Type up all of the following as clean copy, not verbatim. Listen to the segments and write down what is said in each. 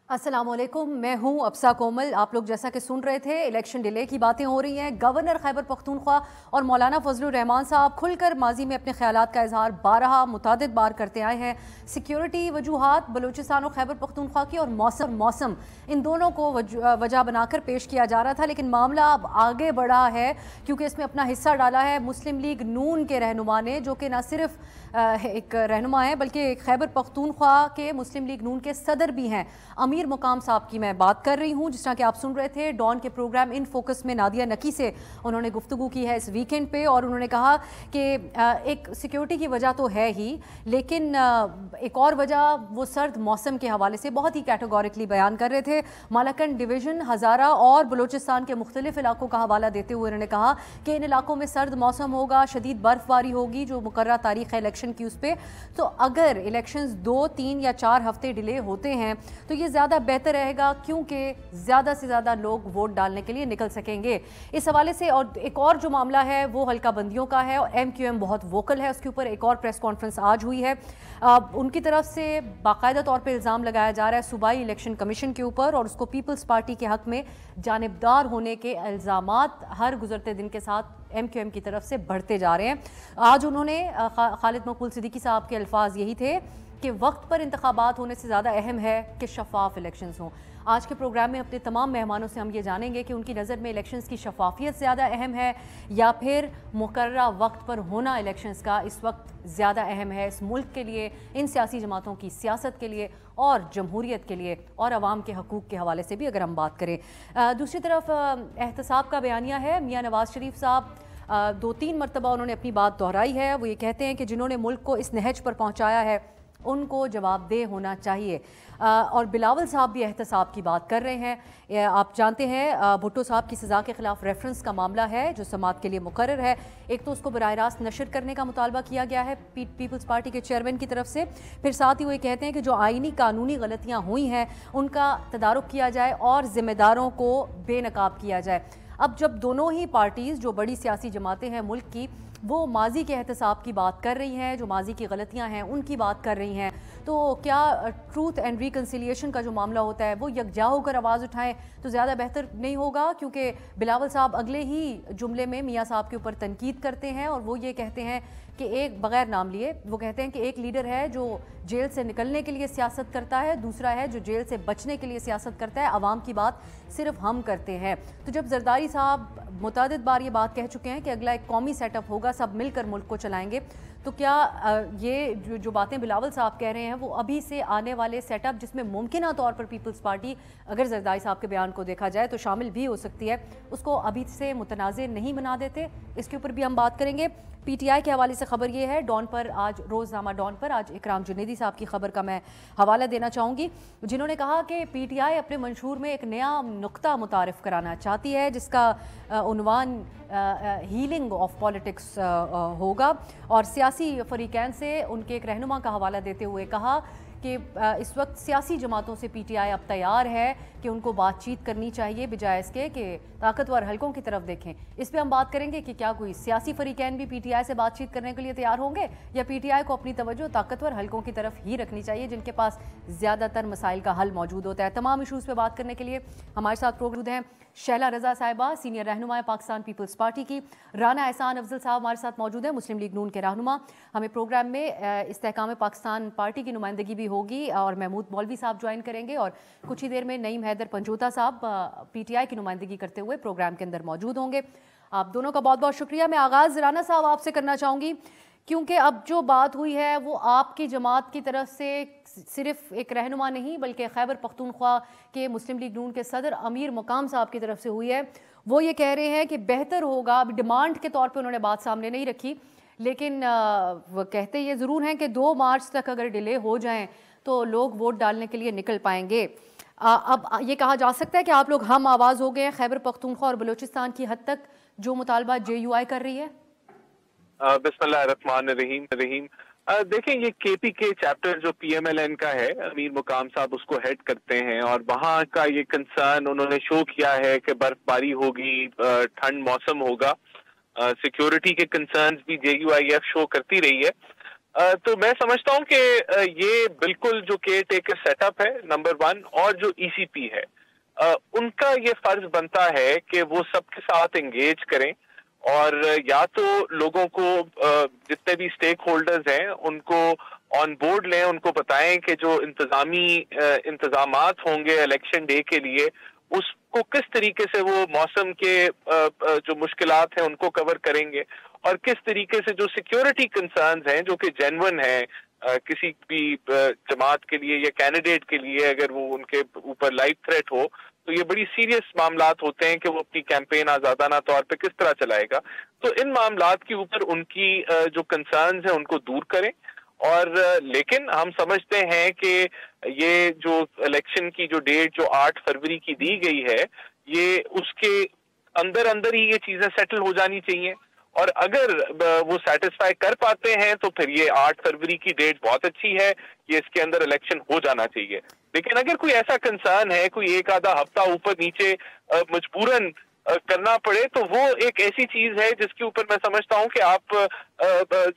अस्सलामुअलैकुम, मैं हूं अफसा कोमल। आप लोग जैसा कि सुन रहे थे, इलेक्शन डिले की बातें हो रही हैं। गवर्नर खैबर पख्तूनख्वा और मौलाना फजलुर रहमान साहब खुलकर माजी में अपने ख्यालात का इजहार बारहा मुतादिद बार करते आए हैं। सिक्योरिटी वजूहात बलूचिस्तान और खैबर पख्तूनख्वा की और मौसम इन दोनों को वजह बनाकर पेश किया जा रहा था, लेकिन मामला अब आगे बढ़ा है क्योंकि इसमें अपना हिस्सा डाला है मुस्लिम लीग नून के रहनुमा ने, जो कि न सिर्फ एक रहनुमा है बल्कि खैबर पख्तूनख्वा के मुस्लिम लीग नून के सदर भी हैं। अमीर मुकाम साहब की मैं बात कर रही हूँ। जिस तरह कि आप सुन रहे थे, डॉन के प्रोग्राम इन फोकस में नादिया नकी से उन्होंने गुफ्तगू की है इस वीकेंड पे, और उन्होंने कहा कि एक सिक्योरिटी की वजह तो है ही, लेकिन एक और वजह वो सर्द मौसम के हवाले से बहुत ही कैटेगोरिकली बयान कर रहे थे। मालाकंड डिवीज़न, हज़ारा और बलूचिस्तान के मुख्तलिफ इलाकों का हवाला देते हुए उन्होंने कहा कि इन इलाकों में सर्द मौसम होगा, शदीद बर्फबारी होगी जो मुकर्रर तारीख है इलेक्शन की उस पर। तो अगर इलेक्शंस 2, 3 या 4 हफ्ते डिले होते हैं तो ये ज़्यादा बेहतर रहेगा, क्योंकि ज़्यादा से ज़्यादा लोग वोट डालने के लिए निकल सकेंगे। इस हवाले से और एक और जो मामला है वो हल्का बंदियों का है, और MQM बहुत वोकल है उसके ऊपर। एक और प्रेस कॉन्फ्रेंस आज हुई है। उनकी तरफ से बाकायदा तौर पर इल्ज़ाम लगाया जा रहा है सूबाई इलेक्शन कमीशन के ऊपर, और उसको पीपल्स पार्टी के हक़ में जानिबदार होने के इल्ज़ामात हर गुजरते दिन के साथ MQM की तरफ से बढ़ते जा रहे हैं। आज उन्होंने खालिद मकबूल सिद्दीकी साहब के अल्फाज यही थे कि वक्त पर इंतखाबात होने से ज़्यादा अहम है कि शफाफ इलेक्शंस हों। आज के प्रोग्राम में अपने तमाम मेहमानों से हम ये जानेंगे कि उनकी नज़र में इलेक्शंस की शफाफियत ज़्यादा अहम है या फिर मुकर्ररा वक्त पर होना इलेक्शंस का इस वक्त ज़्यादा अहम है, इस मुल्क के लिए, इन सियासी जमातों की सियासत के लिए और जमहूरियत के लिए और आवाम के हकूक़ के हवाले से भी अगर हम बात करें। दूसरी तरफ एहतसाब का बयानिया है। मियाँ नवाज़ शरीफ साहब 2-3 मरतबा उन्होंने अपनी बात दोहराई है। वो ये कहते हैं कि जिन्होंने मुल्क को इस नहज पर पहुँचाया है उनको जवाबदेह होना चाहिए। और बिलावल साहब भी एहतसाब की बात कर रहे हैं। आप जानते हैं भुट्टो साहब की सज़ा के ख़िलाफ़ रेफरेंस का मामला है जो समात के लिए मुकर्रर है। एक तो उसको बराह रास्त नशर करने का मुतालबा किया गया है पीपल्स पार्टी के चेयरमैन की तरफ से। फिर साथ ही वो ये कहते हैं कि जो आइनी कानूनी गलतियाँ हुई हैं उनका तदारुक किया जाए और ज़िम्मेदारों को बेनकाब किया जाए। अब जब दोनों ही पार्टीज़ जो बड़ी सियासी जमातें हैं मुल्क की, वो माजी के एहतसाब की बात कर रही हैं, जो माजी की गलतियां हैं उनकी बात कर रही हैं, तो क्या ट्रूथ एंड रिकन्सिलिएशन का जो मामला होता है वो यकजा होकर आवाज़ उठाएं तो ज़्यादा बेहतर नहीं होगा? क्योंकि बिलावल साहब अगले ही जुमले में मियाँ साहब के ऊपर तनकीद करते हैं और वो ये कहते हैं कि एक, बगैर नाम लिए, वो कहते हैं कि एक लीडर है जो जेल से निकलने के लिए सियासत करता है, दूसरा है जो जेल से बचने के लिए सियासत करता है। अवाम की बात सिर्फ हम करते हैं। तो जब जरदारी साहब मुतादिद बार ये बात कह चुके हैं कि अगला एक कौमी सेटअप होगा, सब मिलकर मुल्क को चलाएंगे, तो क्या ये जो बातें बिलावल साहब कह रहे हैं वो अभी से आने वाले सेटअप जिसमें मुमकिन तौर पर पीपल्स पार्टी, अगर जरदारी साहब के बयान को देखा जाए तो शामिल भी हो सकती है, उसको अभी से मुतनाज़ नहीं बना देते? इसके ऊपर भी हम बात करेंगे। PTI के हवाले से खबर ये है, डॉन पर आज, रोज़नामा डॉन पर आज इकराम जुनेदी साहब की खबर का मैं हवाला देना चाहूँगी, जिन्होंने कहा कि PTI अपने मंशूर में एक नया नुक्ता मुतारिफ कराना चाहती है जिसका उन्वान हीलिंग ऑफ पॉलिटिक्स होगा। और सियासी फरीकैन से उनके एक रहनुमा का हवाला देते हुए कहा कि इस वक्त सियासी जमातों से PTI अब तैयार है कि उनको बातचीत करनी चाहिए बजाय इसके कि ताकतवर हलकों की तरफ देखें। इस पे हम बात करेंगे कि क्या कोई सियासी फरीकैन भी PTI से बातचीत करने के लिए तैयार होंगे या PTI को अपनी तवज्जो ताकतवर हलकों की तरफ ही रखनी चाहिए जिनके पास ज़्यादातर मसाइल का हल मौजूद होता है। तमाम इशूज़ पे बात करने के लिए हमारे साथ मौजूद हैं शैला रज़ा साहिबा, सीनियर रहनुमा पाकिस्तान पीपल्स पार्टी की, राना एहसान अफजल साहब हमारे साथ मौजूद हैं, मुस्लिम लीग नून के रहनुमा। हमें प्रोग्राम में इस्तेहकाम पाकिस्तान पार्टी की नुमाइंदगी भी होगी और महमूद मौलवी साहब ज्वाइन करेंगे, और कुछ ही देर में नईम हैदर पंजोता साहब PTI की नुमाइंदगी करते हुए प्रोग्राम के अंदर मौजूद होंगे। आप दोनों का बहुत बहुत शुक्रिया। मैं आगाज़ राना साहब आपसे करना चाहूँगी, क्योंकि अब जो बात हुई है वो आपकी जमात की तरफ से सिर्फ एक रहनुमा नहीं बल्कि खैबर पख्तूनख्वा के मुस्लिम लीग नून के सदर अमीर मुकाम साहब की तरफ से हुई है। वो ये कह रहे हैं कि बेहतर होगा, अभी डिमांड के तौर पे उन्होंने बात सामने नहीं रखी, लेकिन वो कहते ये ज़रूर हैं कि 2 मार्च तक अगर डिले हो जाएं तो लोग वोट डालने के लिए निकल पाएंगे। अब ये कहा जा सकता है कि आप लोग हम आवाज़ हो गए हैं खैबर पख्तूनख्वा और बलूचिस्तान की हद तक जो मुतालबा JUI कर रही है? बिस्मिल्लाहिर्रहमानिर्रहीम। देखें, ये KPK चैप्टर जो PMLN का है, अमीर मुकाम साहब उसको हेड करते हैं और वहाँ का ये कंसर्न उन्होंने शो किया है कि बर्फबारी होगी, ठंड मौसम होगा, सिक्योरिटी के कंसर्न्स भी JUIF शो करती रही है। तो मैं समझता हूं कि ये बिल्कुल जो केयर टेकर सेटअप है नंबर 1 और जो ईसीपी है उनका ये फर्ज बनता है कि वो सबके साथ एंगेज करें और या तो लोगों को जितने भी स्टेक होल्डर्स हैं उनको ऑन बोर्ड लें, उनको बताएं कि जो इंतजामी इंतजामात होंगे इलेक्शन डे के लिए उसको किस तरीके से वो मौसम के जो मुश्किलात हैं उनको कवर करेंगे और किस तरीके से जो सिक्योरिटी कंसर्न्स हैं जो कि जेन्युइन हैं किसी भी जमात के लिए या कैंडिडेट के लिए अगर वो उनके ऊपर लाइव थ्रेट हो तो ये बड़ी सीरियस मामलात होते हैं कि वो अपनी कैंपेन आजादाना तौर पे किस तरह चलाएगा। तो इन मामलात के ऊपर उनकी जो कंसर्न्स हैं उनको दूर करें और लेकिन हम समझते हैं कि ये जो इलेक्शन की जो डेट जो 8 फरवरी की दी गई है ये उसके अंदर अंदर ही ये चीजें सेटल हो जानी चाहिए और अगर वो सेटिस्फाई कर पाते हैं तो फिर ये 8 फरवरी की डेट बहुत अच्छी है, ये इसके अंदर इलेक्शन हो जाना चाहिए। लेकिन अगर कोई ऐसा कंसर्न है, कोई एक आधा हफ्ता ऊपर नीचे मजबूरन करना पड़े तो वो एक ऐसी चीज है जिसके ऊपर मैं समझता हूं कि आप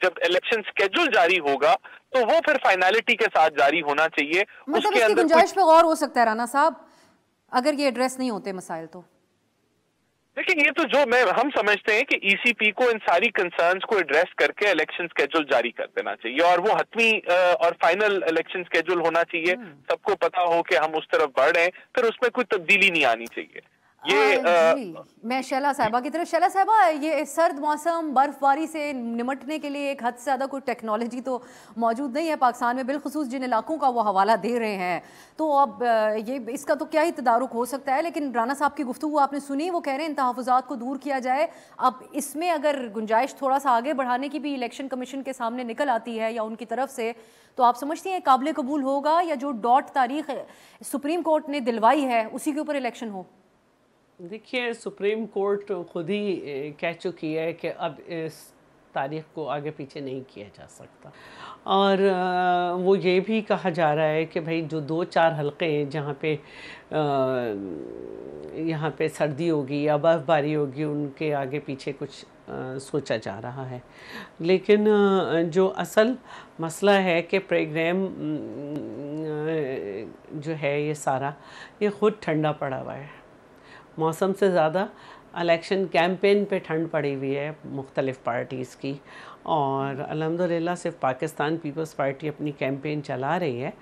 जब इलेक्शन स्केड्यूल जारी होगा तो वो फिर फाइनलिटी के साथ जारी होना चाहिए। मतलब उसके अंदर गुंजाइश पे गौर हो सकता है राना साहब अगर ये एड्रेस नहीं होते मसाइल तो। लेकिन ये तो जो हम समझते हैं कि ईसीपी को इन सारी कंसर्न्स को एड्रेस करके इलेक्शन स्केड्यूल जारी कर देना चाहिए और वो हतमी और फाइनल इलेक्शन स्केड्यूल होना चाहिए, सबको पता हो कि हम उस तरफ बढ़ रहे हैं, फिर उसमें कोई तब्दीली नहीं आनी चाहिए। जी मैं शैला साहिबा की तरफ। शैला साहिबा, ये सर्द मौसम बर्फबारी से निमटने के लिए एक हद से ज़्यादा कोई टेक्नोलॉजी तो मौजूद नहीं है पाकिस्तान में, बिलखुसूस जिन इलाकों का वो हवाला दे रहे हैं, तो अब ये इसका तो क्या ही तदारुक हो सकता है। लेकिन राना साहब की गुफ्तगू आपने सुनी, वो कह रहे हैं इन तहफ़्फ़ुज़ात को दूर किया जाए। अब इसमें अगर गुंजाइश थोड़ा सा आगे बढ़ाने की भी इलेक्शन कमीशन के सामने निकल आती है या उनकी तरफ से, तो आप समझती हैं काबिल कबूल होगा या जो डॉट तारीख सुप्रीम कोर्ट ने दिलवाई है उसी के ऊपर इलेक्शन हो? देखिए, सुप्रीम कोर्ट खुद ही कह चुकी है कि अब इस तारीख को आगे पीछे नहीं किया जा सकता और वो ये भी कहा जा रहा है कि भाई जो 2-4 हलक़े हैं जहाँ पे यहाँ पे सर्दी होगी या बर्फ़बारी होगी उनके आगे पीछे कुछ सोचा जा रहा है। लेकिन जो असल मसला है कि प्रोग्राम जो है ये सारा ये ख़ुद ठंडा पड़ा हुआ है, मौसम से ज़्यादा इलेक्शन कैंपेन पे ठंड पड़ी हुई है मुख्तलिफ़ पार्टीज़ की और अल्हम्दुलिल्लाह सिर्फ पाकिस्तान पीपल्स पार्टी अपनी कैंपेन चला रही है।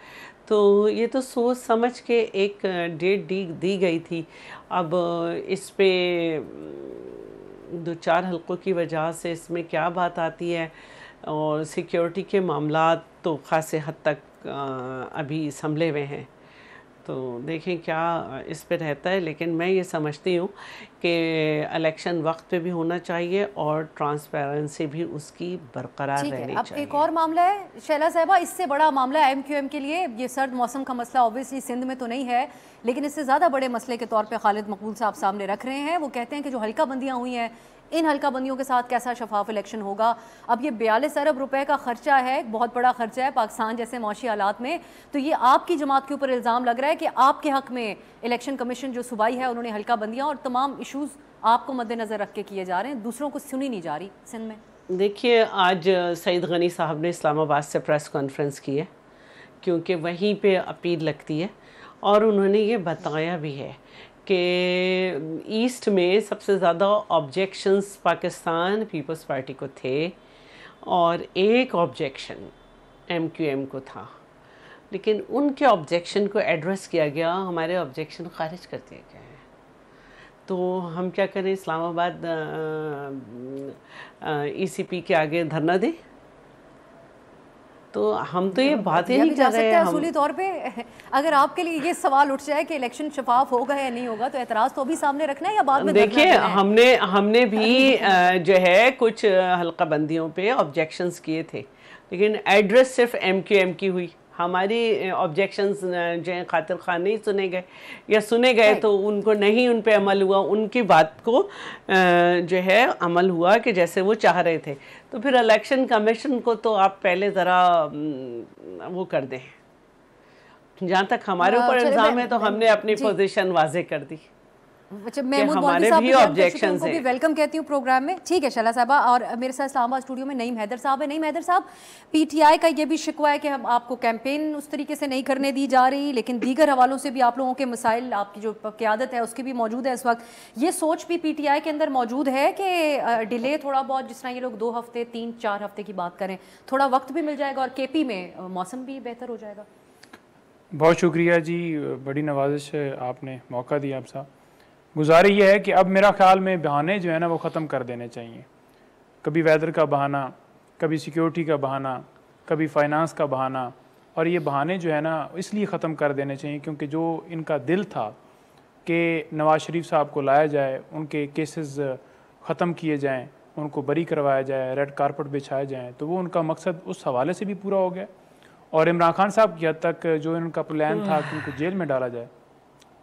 तो ये तो सोच समझ के एक डेट दी गई थी। अब इस पे 2-4 हल्कों की वजह से इसमें क्या बात आती है और सिक्योरिटी के मामलात तो ख़ासे हद तक अभी संभले हुए हैं, तो देखें क्या इस पे रहता है। लेकिन मैं ये समझती हूँ कि इलेक्शन वक्त पे भी होना चाहिए और ट्रांसपेरेंसी भी उसकी बरकरार रहनी अब चाहिए। एक और मामला है शैला साहिबा, इससे बड़ा मामला है MQM के लिए। ये सर्द मौसम का मसला ऑब्वियसली सिंध में तो नहीं है, लेकिन इससे ज़्यादा बड़े मसले के तौर पे खालिद मकबूल साहब सामने रख रहे हैं। वो कहते हैं कि जो हल्का बंदियाँ हुई हैं, इन हल्का बंदियों के साथ कैसा शफाफ इलेक्शन होगा। अब ये 42 अरब रुपए का खर्चा है, बहुत बड़ा खर्चा है पाकिस्तान जैसे मौशी हालात में। तो ये आपकी जमात के ऊपर इल्ज़ाम लग रहा है कि आपके हक़ में इलेक्शन कमीशन जो सूबाई है उन्होंने हल्का बंदियाँ और तमाम इशूज़ आपको मद्देनज़र रख के किए जा रहे हैं, दूसरों को सुनी नहीं जा रही सिंध में। देखिए, आज सईद गनी साहब ने इस्लामाबाद से प्रेस कॉन्फ्रेंस की है क्योंकि वहीं पे अपील लगती है और उन्होंने ये बताया भी है कि ईस्ट में सबसे ज़्यादा ऑब्जेक्शंस पाकिस्तान पीपल्स पार्टी को थे और एक ऑब्जेक्शन MQM को था, लेकिन उनके ऑब्जेक्शन को एड्रेस किया गया, हमारे ऑब्जेक्शन खारिज कर दिए गए हैं। तो हम क्या करें, इस्लामाबाद ECP के आगे धरना दें? तो हम तो ये बात ही नहीं कर रहे हैं। असूली तौर पे अगर आपके लिए ये सवाल उठ जाए कि इलेक्शन शफाफ होगा या नहीं होगा, तो एतराज़ तो अभी सामने रखना है या बाद में? देखिए, हमने भी जो है कुछ हल्का बंदियों पे ऑब्जेक्शंस किए थे, लेकिन एड्रेस सिर्फ MQM की हुई। हमारी ऑब्जेक्शंस जो हैं खातिर खा नहीं सुने गए या सुने गए तो उनको नहीं, उन पे अमल हुआ, उनकी बात को जो है अमल हुआ कि जैसे वो चाह रहे थे। तो फिर इलेक्शन कमीशन को तो आप पहले ज़रा वो कर दें। जहाँ तक हमारे ऊपर इल्ज़ाम है तो हमने अपनी पोजीशन वाजे कर दी। अच्छा, महमूद मौलवी साहब भी ऑब्जेक्शंस हैं, वेलकम कहती हूँ प्रोग्राम में। ठीक है शैला साहबा, और मेरे साथ इस्लामाबाद स्टूडियो में नईम हैदर साहब है। नईम हैदर साहब, पीटीआई का ये भी शिकवा है कि हम आपको कैंपेन उस तरीके से नहीं करने दी जा रही, लेकिन दीगर हवालों से भी आप लोगों के मसाइल, आपकी जो क़यादत है उसकी भी मौजूद है इस वक्त। ये सोच भी पीटीआई के अंदर मौजूद है कि डिले थोड़ा बहुत, जिस तरह ये लोग 2 हफ्ते 3-4 हफ्ते की बात करें, थोड़ा वक्त भी मिल जाएगा और केपी में मौसम भी बेहतर हो जाएगा। बहुत शुक्रिया जी, बड़ी नवाजिश आपने मौका दिया। आप साहब, गुजारिश ये है कि अब मेरा ख्याल में बहाने जो है ना वो ख़त्म कर देने चाहिए। कभी वेदर का बहाना, कभी सिक्योरिटी का बहाना, कभी फाइनेंस का बहाना, और ये बहाने जो है ना इसलिए ख़त्म कर देने चाहिए क्योंकि जो इनका दिल था कि नवाज़ शरीफ साहब को लाया जाए, उनके केसेस ख़त्म किए जाएँ, उनको बरी करवाया जाए, रेड कारपेट बिछाया जाए, तो वो उनका मकसद उस हवाले से भी पूरा हो गया। और इमरान खान साहब की हद तक जो इनका प्लान था कि उनको जेल में डाला जाए,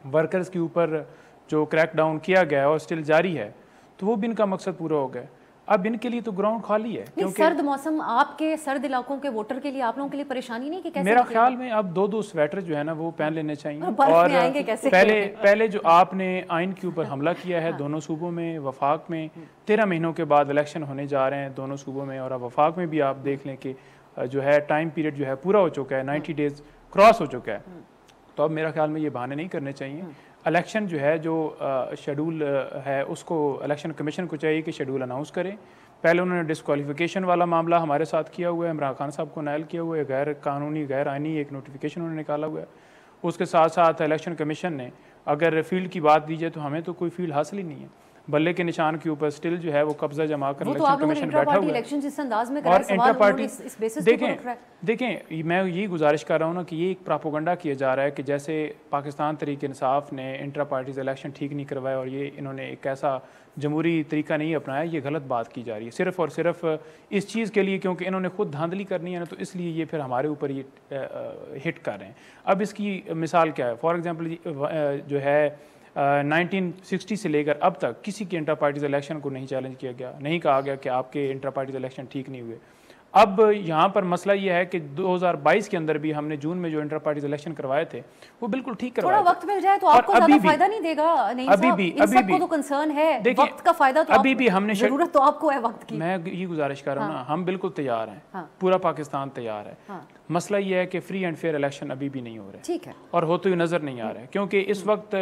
वर्कर्स के ऊपर जो क्रैक डाउन किया गया है और स्टिल जारी है, तो वो भी इनका मकसद पूरा हो गया। अब इनके लिए तो ग्राउंड खाली है क्योंकि सर्द मौसम आपके सर्द इलाकों के वोटर के लिए, आप लोगों के लिए परेशानी नहीं कि कैसे? मेरा ख्याल में अब 2-2 स्वेटर जो है ना वो पहन लेने चाहिए। और कैसे? पहले जो आपने आइन के ऊपर हमला किया है दोनों सूबों में, वफाक में 13 महीनों के बाद इलेक्शन होने जा रहे हैं दोनों सूबों में, और अब वफाक में भी आप देख लें कि जो है टाइम पीरियड जो है पूरा हो चुका है, 90 डेज क्रॉस हो चुका है। तो अब मेरा ख्याल में ये बहाने नहीं करने चाहिए। इलेक्शन जो है, जो शेड्यूल है, उसको इलेक्शन कमीशन को चाहिए कि शेड्यूल अनाउंस करें। पहले उन्होंने डिस्क्वालिफिकेशन वाला मामला हमारे साथ किया हुआ है, इमरान खान साहब को नायल किया हुआ है, गैर कानूनी गैर आइनी एक नोटिफिकेशन उन्होंने निकाला हुआ है। उसके साथ साथ इलेक्शन कमीशन ने अगर फील्ड की बात दी जाए तो हमें तो कोई फील्ड हासिल ही नहीं है, बल्ले के निशान के ऊपर स्टिल जो है वो कब्जा जमा कर इलेक्शन कमीशन बैठा हुआ है। और इंटर पार्टी देखें, मैं यही गुजारिश कर रहा हूँ ना कि ये एक प्रोपेगेंडा किया जा रहा है कि जैसे पाकिस्तान तहरीक इंसाफ ने इंटर पार्टीज इलेक्शन ठीक नहीं करवाया और ये इन्होंने एक ऐसा जमहूरी तरीका नहीं अपनाया। ये गलत बात की जा रही है सिर्फ और सिर्फ इस चीज़ के लिए क्योंकि इन्होंने खुद धांधली करनी है ना, तो इसलिए ये फिर हमारे ऊपर ये हिट कर रहे हैं। अब इसकी मिसाल क्या है? फॉर एग्जाम्पल जो है 1960 से लेकर अब तक किसी के इंटर पार्टीज इलेक्शन को नहीं चैलेंज किया गया, नहीं कहा गया कि आपके इंटर पार्टीज इलेक्शन ठीक नहीं हुए। अब यहाँ पर मसला ये है कि 2022 के अंदर भी हमने जून में जो इंटर पार्टीज इलेक्शन करवाए थे वो बिल्कुल ठीक करवाए। थोड़ा वक्त मिल जाए तो आपको ज़्यादा फायदा नहीं देगा? नहीं, अभी भी तो कंसर्न है वक्त का फायदा, तो अभी भी हमने जरूरत तो आपको है वक्त की। मैं ये गुजारिश कर रहा हूँ ना, हम बिल्कुल तैयार हैं, पूरा पाकिस्तान तैयार है। मसला ये है कि फ्री एंड फेयर इलेक्शन अभी भी नहीं हो रहे, ठीक है, और होते हुए नजर नहीं आ रहे क्योंकि इस वक्त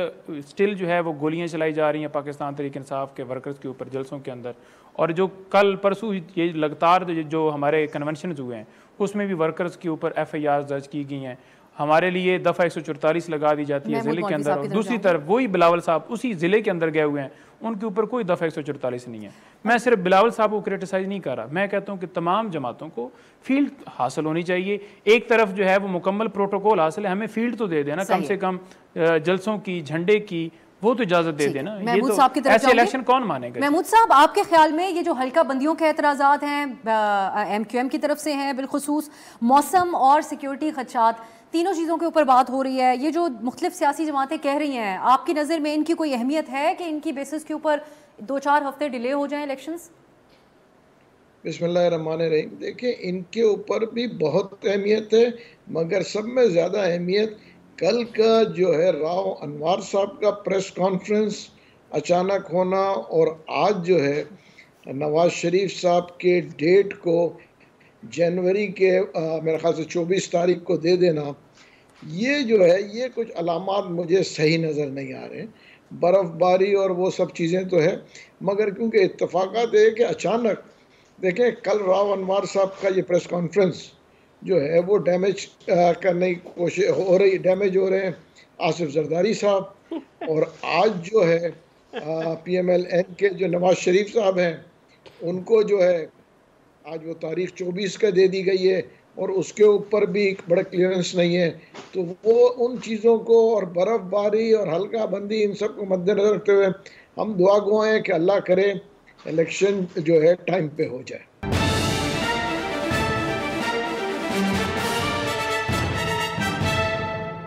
स्टिल जो है वो गोलियां चलाई जा रही हैं पाकिस्तान तहरीक इंसाफ के वर्कर्स के ऊपर जलसों के अंदर। और जो कल परसों ये लगातार जो हमारे कन्वेंशन हुए हैं उसमें भी वर्कर्स के ऊपर FIR दर्ज की गई हैं। हमारे लिए दफ़ा 144 लगा दी जाती है ज़िले के अंदर, और दूसरी तरफ वही बिलावल साहब उसी ज़िले के अंदर गए हुए हैं, उनके ऊपर कोई दफ़ा 144 नहीं है। मैं सिर्फ बिलावल साहब को क्रिटिसाइज़ नहीं कर रहा, मैं कहता हूँ कि तमाम जमातों को फील्ड हासिल होनी चाहिए। एक तरफ जो है वो मुकम्मल प्रोटोकॉल हासिल है, हमें फील्ड तो दे देना कम से कम, जलसों की, झंडे की, वो तो इजाजत दे देना। महमूद साहब की तरफ ऐसे इलेक्शन कौन मानेगा? महमूद साहब, आपके ख्याल में ये जो हल्का बंदियों के एतराज़ात हैं MQM की तरफ से हैं, बिलखुसूस मौसम और सिक्योरिटी खदशात, तीनों चीज़ों के ऊपर बात हो रही है, ये जो मुख्तलिफ सियासी जमातें कह रही हैं, आपकी नज़र में इनकी कोई अहमियत है कि इनकी बेसिस के ऊपर 2-4 हफ्ते डिले हो जाएं इलेक्शंस? बिस्मिल्लाहिर्रहमानिर्रहीम। देखिए, इनके ऊपर भी बहुत अहमियत है, मगर सब में ज़्यादा अहमियत कल का जो है राव अनवर साहब का प्रेस कॉन्फ्रेंस अचानक होना, और आज जो है नवाज शरीफ साहब के डेट को जनवरी के मेरे ख्याल से 24 तारीख को दे देना, ये जो है ये कुछ अलामात मुझे सही नज़र नहीं आ रहे। बर्फ़बारी और वो सब चीज़ें तो है, मगर क्योंकि इत्तफाक़ात है कि अचानक देखें कल राव अनवर साहब का ये प्रेस कॉन्फ्रेंस जो है वो डैमेज करने की कोशिश हो रही, डैमेज हो रहे हैं आसिफ जरदारी साहब, और आज जो है PMLN के जो नवाज शरीफ साहब हैं उनको जो है आज वो तारीख 24 का दे दी गई है, और उसके ऊपर भी बड़ा क्लियरेंस नहीं है। तो वो उन चीज़ों को और बर्फ़बारी और हल्का बंदी इन सब को मद्देनजर रखते हुए हम दुआ गो हैं कि अल्लाह करे इलेक्शन जो है टाइम पे हो जाए।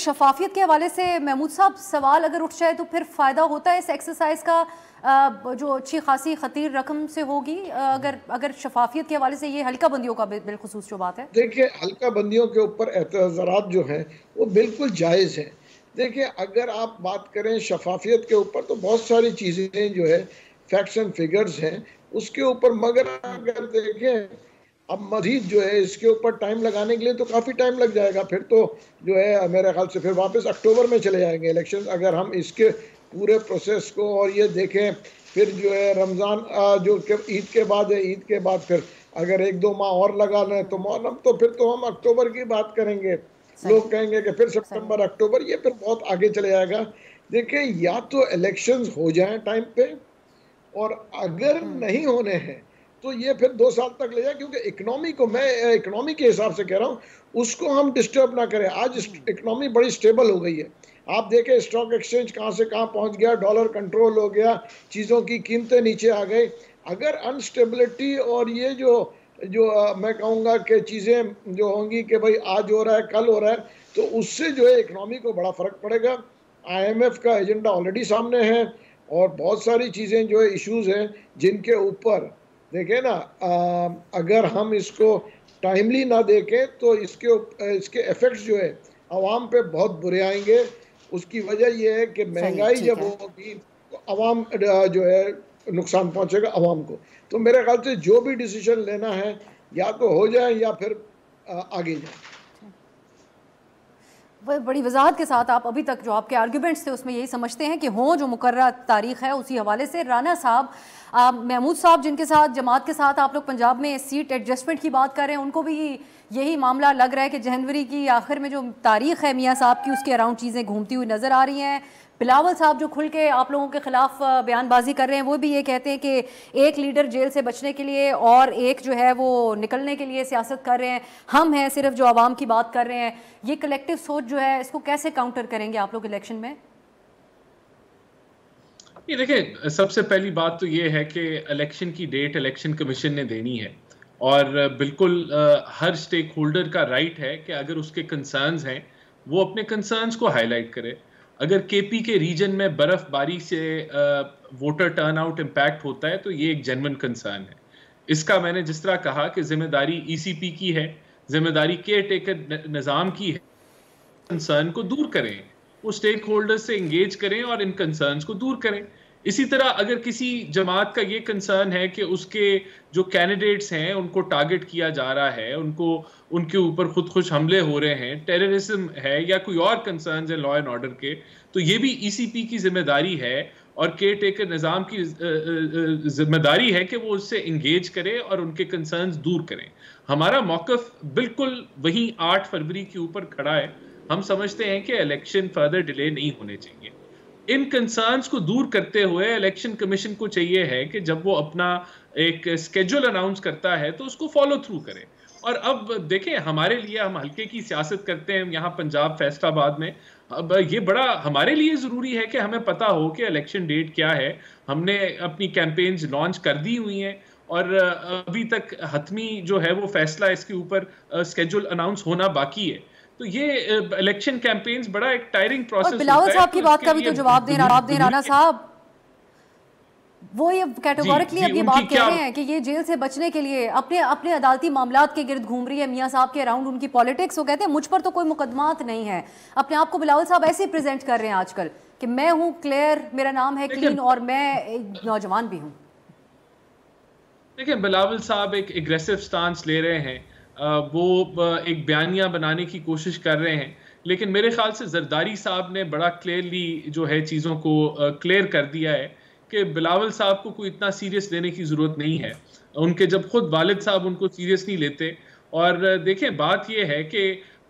शफाफियत के हवाले से महमूद साहब सवाल अगर उठ जाए तो फिर फ़ायदा होता है इस एक्सरसाइज का, जो अच्छी खासी खतीर रकम से होगी, अगर शफाफियत के हवाले से ये हल्का बंदियों का बिलखुसूस जो बात है? देखिए, हल्का बंदियों के ऊपर एतराज़ात जो हैं वो बिल्कुल जायज़ हैं, देखिए, अगर आप बात करें शफाफियत के ऊपर तो बहुत सारी चीज़ें जो है फैक्ट्स एंड फिगर्स हैं उसके ऊपर, मगर अगर देखें अब मजीद जो है इसके ऊपर टाइम लगाने के लिए तो काफ़ी टाइम लग जाएगा। फिर तो जो है मेरे ख्याल से फिर वापस अक्टूबर में चले जाएंगे इलेक्शन, अगर हम इसके पूरे प्रोसेस को और ये देखें। फिर जो है रमज़ान जो ईद के बाद है, ईद के बाद फिर अगर 1-2 माह और लगा लें तो मुहर्रम, तो फिर तो हम अक्टूबर की बात करेंगे। लोग कहेंगे कि फिर सितंबर अक्टूबर, ये फिर बहुत आगे चले जाएगा। देखिए, या तो इलेक्शंस हो जाएं टाइम पे, और अगर नहीं होने हैं तो ये फिर 2 साल तक ले जाए, क्योंकि इकोनॉमी को, मैं इकोनॉमी के हिसाब से कह रहा हूँ, उसको हम डिस्टर्ब ना करें। आज इकोनॉमी बड़ी स्टेबल हो गई है। आप देखें स्टॉक एक्सचेंज कहाँ से कहाँ पहुँच गया, डॉलर कंट्रोल हो गया, चीज़ों की कीमतें नीचे आ गई। अगर अनस्टेबिलिटी और ये जो मैं कहूँगा कि चीज़ें जो होंगी कि भाई आज हो रहा है कल हो रहा है, तो उससे जो है इकोनॉमी को बड़ा फ़र्क पड़ेगा। IMF का एजेंडा ऑलरेडी सामने है और बहुत सारी चीज़ें जो है इश्यूज़ हैं जिनके ऊपर देखें ना, अगर हम इसको टाइमली ना देखें तो इसके इफ़ेक्ट्स जो है आवाम पे बहुत बुरे आएंगे। उसकी वजह यह है कि महंगाई जब होगी तो आवाम जो है नुकसान पहुंचेगा आवाम को। तो मेरे ख्याल से जो भी डिसीजन लेना है या तो हो जाए या फिर आगे जाए। बड़ी वजाहत के साथ आप अभी तक जो आपके आर्ग्यूमेंट्स थे उसमें यही समझते हैं कि हों जो मुकर्रर तारीख है उसी हवाले से। राना साहब, महमूद साहब जिनके साथ जमात के साथ आप लोग पंजाब में सीट एडजस्टमेंट की बात कर रहे हैं, उनको भी यही मामला लग रहा है कि जनवरी की आखिर में जो तारीख है मियाँ साहब की, उसके अराउंड चीज़ें घूमती हुई नज़र आ रही हैं। बिलावल साहब जो खुल के आप लोगों के खिलाफ बयानबाजी कर रहे हैं, वो भी ये कहते हैं कि एक लीडर जेल से बचने के लिए और एक जो है वो निकलने के लिए सियासत कर रहे हैं, हम हैं सिर्फ जो आवाम की बात कर रहे हैं। ये कलेक्टिव सोच जो है इसको कैसे काउंटर करेंगे आप लोग इलेक्शन में? ये देखिए, सबसे पहली बात तो ये है कि इलेक्शन की डेट इलेक्शन कमीशन ने देनी है और बिल्कुल हर स्टेक होल्डर का राइट है कि अगर उसके कंसर्न्स हैं वो अपने कंसर्न्स को हाईलाइट करे। अगर केपी के रीजन में बर्फबारी से वोटर टर्नआउट इम्पैक्ट होता है तो ये एक जेन्युइन कंसर्न है। इसका मैंने जिस तरह कहा कि जिम्मेदारी ईसीपी की है, जिम्मेदारी केयर टेकर निज़ाम की है, कंसर्न को दूर करें, वो स्टेक होल्डर्स से एंगेज करें और इन कंसर्न्स को दूर करें। इसी तरह अगर किसी जमात का ये कंसर्न है कि उसके जो कैंडिडेट्स हैं उनको टारगेट किया जा रहा है, उनके ऊपर खुद हमले हो रहे हैं, टेररिज्म है या कोई और कंसर्न्स है लॉ एंड ऑर्डर के, तो ये भी ईसीपी की जिम्मेदारी है और केयर टेकर निज़ाम की जिम्मेदारी है कि वो उससे एंगेज करे और उनके कंसर्न्स दूर करें। हमारा मौक़िफ़ बिल्कुल वहीं 8 फरवरी के ऊपर खड़ा है। हम समझते हैं कि इलेक्शन फर्दर डिले नहीं होने चाहिए। इन कंसर्न्स को दूर करते हुए इलेक्शन कमीशन को चाहिए है कि जब वो अपना एक स्केड्यूल अनाउंस करता है तो उसको फॉलो थ्रू करे। और अब देखें, हमारे लिए, हम हल्के की सियासत करते हैं यहाँ पंजाब फैसलाबाद में, अब ये बड़ा हमारे लिए ज़रूरी है कि हमें पता हो कि इलेक्शन डेट क्या है। हमने अपनी कैंपेन्स लॉन्च कर दी हुई हैं और अभी तक हतमी जो है वो फैसला इसके ऊपर स्केड्यूल अनाउंस होना बाकी है। तो ये इलेक्शन कैंपेन्स बड़ा एक टायरिंग प्रोसेस होता है। बिलावल साहब की बात का भी तो जवाब दे राना साहब, वो ये कैटेगोरिकली अब ये बात कह रहे हैं कि ये जेल से बचने के लिए अपने अदालती मामलात के गिर्द घूम रही है, मियाँ साहब के अराउंड उनकी पॉलिटिक्स। वो कहते हैं मुझ पर तो कोई मुकदमात नहीं है। अपने आप को बिलावल साहब ऐसे प्रेजेंट कर रहे हैं आजकल कि मैं हूँ क्लियर, मेरा नाम है क्लीन और मैं एक नौजवान भी हूँ। देखिए, बिलावल साहब एक एग्रेसिव स्टांस ले रहे हैं, वो एक बयानिया बनाने की कोशिश कर रहे हैं, लेकिन मेरे ख्याल से जरदारी साहब ने बड़ा क्लियरली जो है चीज़ों को क्लियर कर दिया है कि बिलावल साहब को कोई इतना सीरियस लेने की ज़रूरत नहीं है। उनके जब खुद वालिद साहब उनको सीरियस नहीं लेते। और देखें, बात यह है कि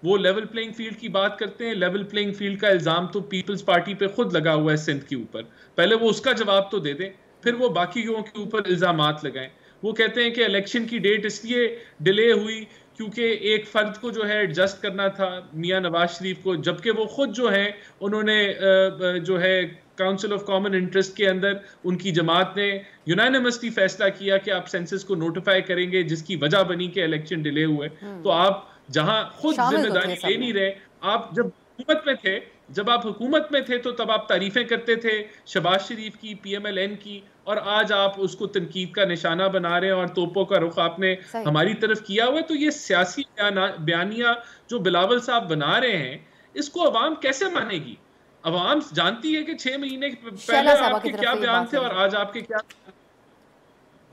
वो लेवल प्लेइंग फील्ड की बात करते हैं। लेवल प्लेइंग फील्ड का इल्ज़ाम तो पीपल्स पार्टी पे खुद लगा हुआ है सिंध के ऊपर। पहले वो उसका जवाब तो दे दें, फिर वो बाकियों के ऊपर इल्ज़ामात लगाएं। वो कहते हैं कि इलेक्शन की डेट इसलिए डिले हुई क्योंकि एक फर्द को जो है एडजस्ट करना था, मियां नवाज शरीफ को, जबकि वो खुद जो है उन्होंने जो है काउंसिल ऑफ कॉमन इंटरेस्ट के अंदर उनकी जमात ने यूनानिमसली फैसला किया कि आप सेंसस को नोटिफाई करेंगे, जिसकी वजह बनी कि इलेक्शन डिले हुए। तो आप जहां खुद जिम्मेदारी ले नहीं रहे, आप जब हुकूमत में थे तो तब आप तारीफें करते थे शहबाज शरीफ की, PMLN की, और आज आप उसको तनकीद का निशाना बना रहे हैं और तोपों का रुख आपने हमारी तरफ किया हुआ है। तो ये सियासी बयानिया जो बिलावल साहब बना रहे हैं, इसको अवाम कैसे मानेगी? अवाम जानती है कि 6 महीने पहले आपके क्या बयान थे और आज आपके क्या।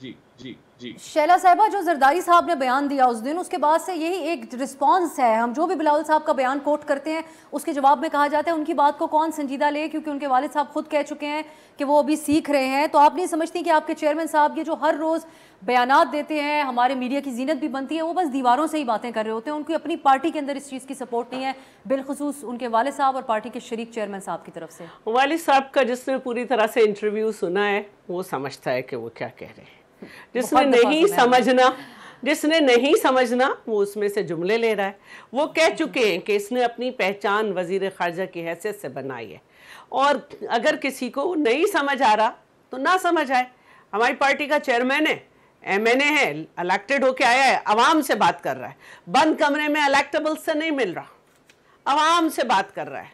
जी जी जी शैला साहिबा, जो जरदारी साहब ने बयान दिया उस दिन, उसके बाद से यही एक रिस्पांस है। हम जो भी बिलावल साहब का बयान कोट करते हैं उसके जवाब में कहा जाता है उनकी बात को कौन संजीदा ले, क्योंकि उनके वालिद साहब खुद कह चुके हैं कि वो अभी सीख रहे हैं। तो आप नहीं समझती कि आपके चेयरमैन साहब ये जो हर रोज़ बयानात देते हैं, हमारे मीडिया की जीनत भी बनती है, वो बस दीवारों से ही बातें कर रहे होते हैं, उनकी अपनी पार्टी के अंदर इस चीज़ की सपोर्ट नहीं है, बिलखसूस उनके वालिद साहब और पार्टी के शरीक चेयरमैन साहब की तरफ से। वालिद साहब का जिसने पूरी तरह से इंटरव्यू सुना है वो समझता है कि वो क्या कह रहे हैं। जिसने नहीं समझना वो उसमें से जुमले ले रहा है। वो कह चुके हैं कि इसने अपनी पहचान वजीर खारजा की हैसियत से बनाई है, और अगर किसी को नहीं समझ आ रहा तो ना समझ आए। हमारी पार्टी का चेयरमैन है, MNA है, इलेक्टेड होके आया है, आवाम से बात कर रहा है, बंद कमरे में इलेक्टेबल्स से नहीं मिल रहा, आवाम से बात कर रहा है,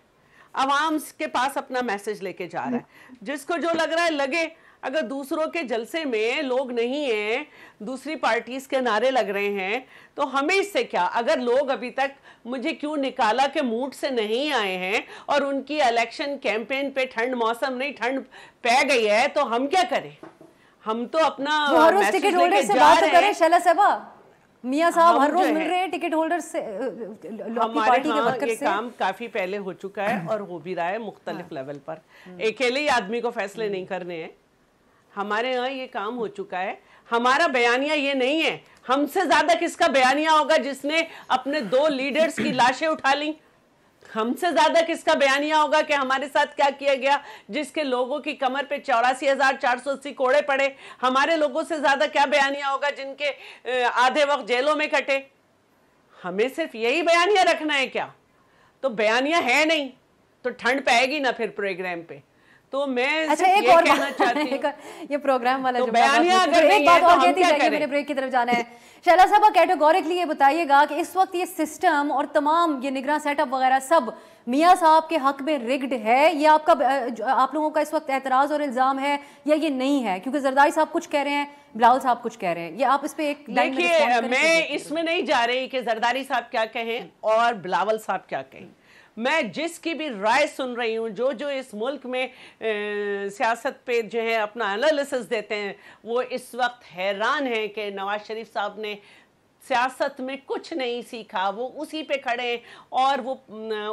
आवाम के पास अपना मैसेज लेके जा रहा है। जिसको जो लग रहा है लगे। अगर दूसरों के जलसे में लोग नहीं हैं, दूसरी पार्टीज के नारे लग रहे हैं, तो हमें इससे क्या। अगर लोग अभी तक मुझे क्यों निकाला के मूड से नहीं आए हैं और उनकी इलेक्शन कैंपेन पे ठंड मौसम नहीं, ठंड पै गई है, तो हम क्या करें। हम तो अपना टिकट होल्डर से बात करें शैला साहबा। मियां साहब हर रोज मिल रहे हैं टिकट होल्डर से, हमारे यहाँ ये काम काफी पहले हो चुका है और हो भी रहा है मुख्तलिफ लेवल पर। अकेले ही आदमी को फैसले नहीं करने हैं, हमारे यहाँ ये काम हो चुका है। हमारा बयानिया ये नहीं है, हमसे ज्यादा किसका बयानिया होगा जिसने अपने 2 लीडर्स की लाशें उठा ली। हमसे ज्यादा किसका बयानिया होगा कि हमारे साथ क्या किया गया, जिसके लोगों की कमर पे 84,480 कोड़े पड़े। हमारे लोगों से ज्यादा क्या बयानिया होगा जिनके आधे वक्त जेलों में कटे। हमें सिर्फ यही बयानिया रखना है क्या? तो बयानिया है नहीं तो ठंड पाएगी ना फिर प्रोग्राम पे। तो मैं अच्छा एक और कहना चाहती हूँ, ये प्रोग्राम वाला तो जो एक बात और कहती है, मेरे ब्रेक की तरफ जाना है। शैला साहब कैटेगोरिकली ये बताइएगा कि इस वक्त ये सिस्टम और तमाम ये निगरान सेटअप वगैरह सब मियां साहब के हक में रिग्ड है, ये आपका आप लोगों का इस वक्त एतराज और इल्जाम है या ये नहीं है? क्योंकि जरदारी साहब कुछ कह रहे हैं, बिलावल साहब कुछ कह रहे हैं, ये आप इस पे एक लाइन में रिस्पॉन्ड करें। मैं इसमें नहीं जा रही कि जरदारी साहब क्या कहें और बिलावल साहब क्या कहें। मैं जिसकी भी राय सुन रही हूँ, जो इस मुल्क में सियासत पे जो है अपना एनालिसिस देते हैं, वो इस वक्त हैरान हैं कि नवाज शरीफ साहब ने सियासत में कुछ नहीं सीखा। वो उसी पे खड़े हैं और वो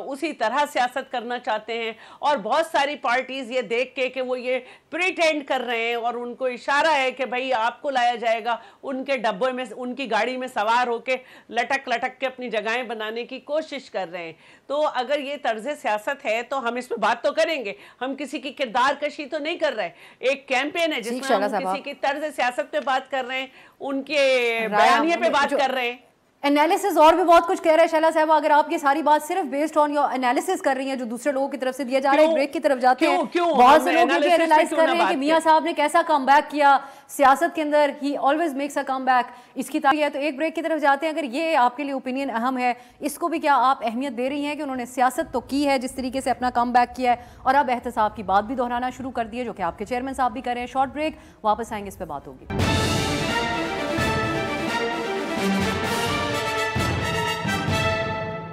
उसी तरह सियासत करना चाहते हैं। और बहुत सारी पार्टीज़ ये देख के कि वो ये प्रिटेंड कर रहे हैं और उनको इशारा है कि भाई आपको लाया जाएगा, उनके डब्बे में उनकी गाड़ी में सवार होके लटक लटक के अपनी जगहें बनाने की कोशिश कर रहे हैं। तो अगर ये तर्ज सियासत है तो हम इस पर बात तो करेंगे। हम किसी की किरदार कशी तो नहीं कर रहे। एक कैंपेन है जिसमें हम किसी की तर्ज सियासत पे बात कर रहे हैं, उनके बयानिए पे बात कर रहे हैं। एनालिसिस और भी बहुत कुछ कह रहे हैं शैला साहब। अगर आप ये सारी बात सिर्फ बेस्ड ऑन योर एनालिसिस कर रही हैं जो दूसरे लोगों की तरफ से दिया जा रहा है, ब्रेक की तरफ जाते हैं। बहुत से लोग ये एनालाइज कर रहे हैं कि मियां साहब ने कैसा कमबैक किया सियासत के अंदर, ही ऑलवेज मेक्स अ कमबैक, इसकी तारीफ है। तो एक ब्रेक की तरफ जाते हैं। अगर ये आपके लिए ओपिनियन अहम है, इसको भी क्या आप अहमियत दे रही हैं कि उन्होंने सियासत तो की है जिस तरीके से अपना कमबैक किया है और अब एहतसाब की बात भी दोहराना शुरू कर दी है, जो कि आपके चेयरमैन साहब भी कर रहे हैं। शॉर्ट ब्रेक, वापस आएंगे, इस पर बात होगी।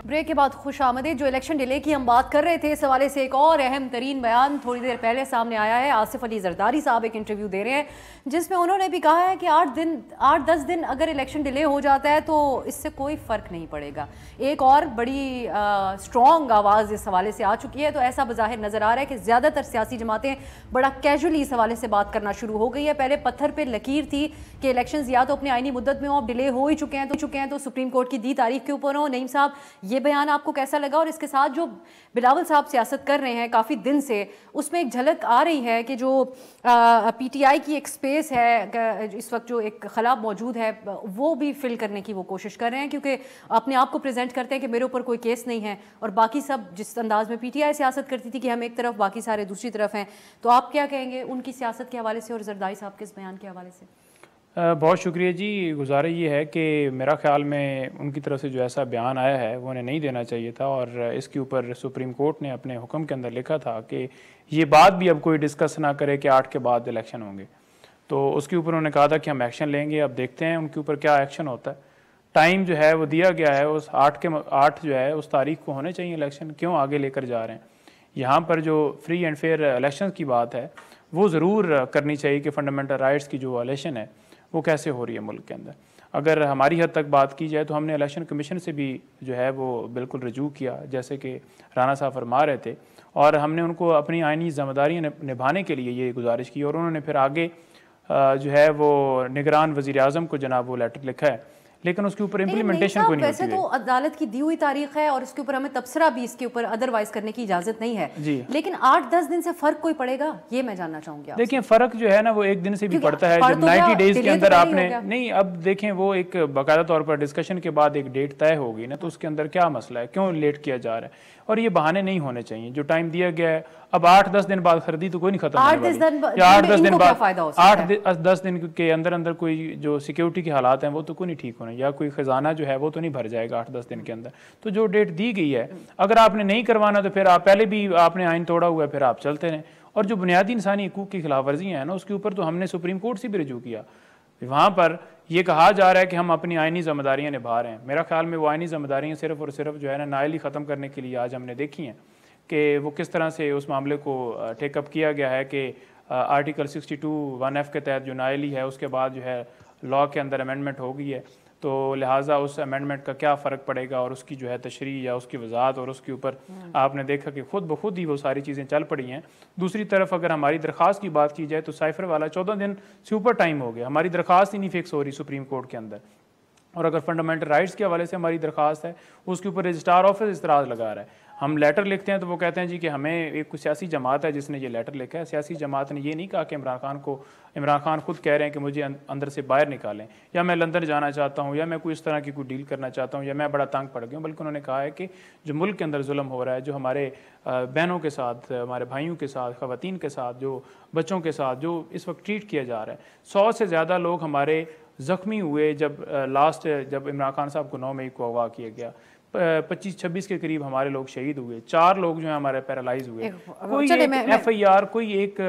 ब्रेक के बाद खुश आमदीद। जो इलेक्शन डिले की हम बात कर रहे थे, इस हवाले से एक और अहम तरीन बयान थोड़ी देर पहले सामने आया है। आसिफ अली जरदारी साहब एक इंटरव्यू दे रहे हैं जिसमें उन्होंने भी कहा है कि 8-10 दिन अगर इलेक्शन डिले हो जाता है तो इससे कोई फ़र्क नहीं पड़ेगा। एक और बड़ी स्ट्रॉन्ग आवाज़ इस हवाले से आ चुकी है। तो ऐसा बज़ाहिर नज़र आ रहा है कि ज़्यादातर सियासी जमातें बड़ा कैजुअली इस हवाले से बात करना शुरू हो गई है। पहले पत्थर पर लकीर थी कि इलेक्शन या तो अपनी आइनी मुद्दत में हो, अब डिले हो ही चुके हैं तो सुप्रीम कोर्ट की दी तारीख के ऊपर हो। नईम साहब, ये बयान आपको कैसा लगा? और इसके साथ जो बिलावल साहब सियासत कर रहे हैं काफ़ी दिन से, उसमें एक झलक आ रही है कि जो पीटीआई की एक स्पेस है इस वक्त, जो एक खला मौजूद है, वो भी फिल करने की वो कोशिश कर रहे हैं, क्योंकि अपने आप को प्रेजेंट करते हैं कि मेरे ऊपर कोई केस नहीं है। और बाकी सब जिस अंदाज में पीटीआई सियासत करती थी कि हम एक तरफ बाकी सारे दूसरी तरफ हैं, तो आप क्या कहेंगे उनकी सियासत के हवाले से और जरदारी साहब के इस बयान के हवाले से? बहुत शुक्रिया जी। गुजारिश ये है कि मेरा ख्याल में उनकी तरफ से जो ऐसा बयान आया है वो उन्हें नहीं देना चाहिए था, और इसके ऊपर सुप्रीम कोर्ट ने अपने हुक्म के अंदर लिखा था कि ये बात भी अब कोई डिस्कस ना करे कि 8 के बाद इलेक्शन होंगे। तो उसके ऊपर उन्होंने कहा था कि हम एक्शन लेंगे। अब देखते हैं उनके ऊपर क्या एक्शन होता है। टाइम जो है वो दिया गया है, उस 8 जो है उस तारीख को होने चाहिए इलेक्शन, क्यों आगे लेकर जा रहे हैं? यहाँ पर जो फ्री एंड फेयर इलेक्शन की बात है वो ज़रूर करनी चाहिए कि फ़ंडामेंटल राइट्स की जो वायलेशन है वो कैसे हो रही है मुल्क के अंदर। अगर हमारी हद तक बात की जाए तो हमने इलेक्शन कमीशन से भी जो है वो बिल्कुल रजू किया, जैसे कि राना साहब फरमा रहे थे, और हमने उनको अपनी आइनी ज़िम्मेदारियाँ निभाने के लिए ये गुजारिश की, और उन्होंने फिर आगे जो है वो निगरान वज़ीर आज़म को जनाब वो लेटर लिखा है, लेकिन उसके ऊपर इम्प्लीमेंटेशन कोई नहीं होती है। वैसे तो अदालत की दी हुई तारीख है और इसके ऊपर हमें तबसरा भी इसके ऊपर अदरवाइज करने की इजाजत नहीं है जी, लेकिन 8-10 दिन से फर्क कोई पड़ेगा, ये मैं जानना चाहूंगी। देखिए फ़र्क जो है ना वो एक दिन से भी पड़ता है, जब 90 डेज के अंदर आपने नहीं, अब देखें वो एक बाकायदा तौर पर डिस्कशन के बाद एक डेट तय होगी ना, तो उसके अंदर क्या मसला है, क्यों लेट किया जा रहा है, और ये बहाने नहीं होने चाहिए। जो टाइम दिया गया है, अब 8-10 दिन बाद खरीदी तो कोई नहीं खत्म होने वाली, या 8-10 दिन बाद 8-10 दिन के अंदर अंदर कोई जो सिक्योरिटी के हालात हैं वो तो कोई नहीं ठीक होने, या कोई खजाना जो है वो तो नहीं भर जाएगा 8-10 दिन के अंदर। तो जो डेट दी गई है, अगर आपने नहीं करवाना तो फिर आप पहले भी आपने आइन तोड़ा हुआ है, फिर आप चलते रहें। और जो बुनियादी इंसानी हकूक़ की खिलाफ वर्जियाँ हैं ना, उसके ऊपर तो हमने सुप्रीम कोर्ट से भी रजू किया, वहाँ पर ये कहा जा रहा है कि हम अपनी आइनी ज़िम्मेदारियाँ निभा रहे हैं। मेरा ख्याल में वो आइनी ज़िम्मेदारियाँ सिर्फ और सिर्फ जो है ना नाइल ही ख़त्म करने के लिए आज हमने देखी हैं कि वो किस तरह से उस मामले को टेकअप किया गया है कि आर्टिकल 62(1)(f) के तहत जो नाइली है उसके बाद जो है लॉ के अंदर अमेंडमेंट हो गई है, तो लिहाजा उस अमेंडमेंट का क्या फ़र्क पड़ेगा, और उसकी जो है तशरीह या उसकी वजाहत, और उसके ऊपर आपने देखा कि खुद ब खुद ही वो सारी चीज़ें चल पड़ी हैं। दूसरी तरफ अगर हमारी दरख्वास्त की बात की जाए तो साइफर वाला 14 दिन से ऊपर टाइम हो गया, हमारी दरख्वास्त ही नहीं फिक्स हो रही सुप्रीम कोर्ट के अंदर। और अगर फंडामेंटल राइट्स के हवाले से हमारी दरख्वास्त है, उसके ऊपर रजिस्ट्रार ऑफिस इस्तराज लगा रहा है। हम लेटर लिखते हैं तो वो कहते हैं जी कि हमें एक सियासी जमात है जिसने ये लेटर लिखा है। सियासी जमात ने ये नहीं कहा कि इमरान खान खुद कह रहे हैं कि मुझे अंदर से बाहर निकालें, या मैं लंदन जाना चाहता हूँ, या मैं कोई इस तरह की कोई डील करना चाहता हूँ, या मैं बड़ा तंग पड़ गया हूँ। बल्कि उन्होंने कहा है कि जो मुल्क के अंदर जुल्म हो रहा है, जो हमारे बहनों के साथ, हमारे भाइयों के साथ, ख़वातीन के साथ, जो बच्चों के साथ जो इस वक्त ट्रीट किया जा रहा है, 100 से ज़्यादा लोग हमारे ज़ख्मी हुए जब इमरान खान साहब को 9 मई को अगवा किया गया, 25-26 के करीब हमारे लोग शहीद हुए, 4 लोग जो हैं हमारे पैरालाइज हुए, कोई FIR कोई एक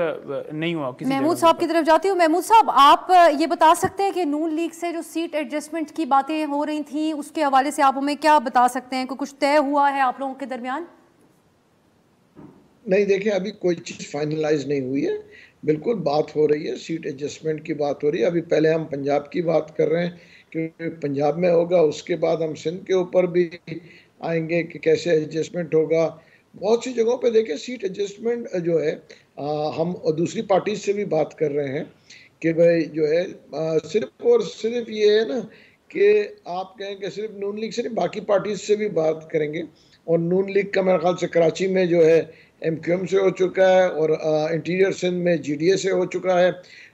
नहीं हुआ किसी। महमूद साहब की तरफ जाती हूँ। महमूद साहब, आप ये बता सकते हैं कि नून लीग से जो सीट एडजस्टमेंट की बातें हो रही थी उसके हवाले से आप हमें क्या बता सकते हैं, कुछ तय हुआ है आप लोगों के दरमियान? नहीं, देखिए अभी कोई चीज़ फाइनलाइज नहीं हुई है, बिल्कुल बात हो रही है, सीट एडजस्टमेंट की बात हो रही है। अभी पहले हम पंजाब की बात कर रहे हैं कि पंजाब में होगा, उसके बाद हम सिंध के ऊपर भी आएंगे कि कैसे एडजस्टमेंट होगा। बहुत सी जगहों पे देखिए सीट एडजस्टमेंट जो है हम दूसरी पार्टी से भी बात कर रहे हैं कि भाई जो है सिर्फ और सिर्फ ये है ना कि आप कहें कि सिर्फ नून लीग से नहीं, बाकी पार्टी से भी बात करेंगे। और नून लीग का मेरे ख्याल से कराची में जो है MQM से हो चुका है, और इंटीरियर सिंध में GDA से हो चुका है।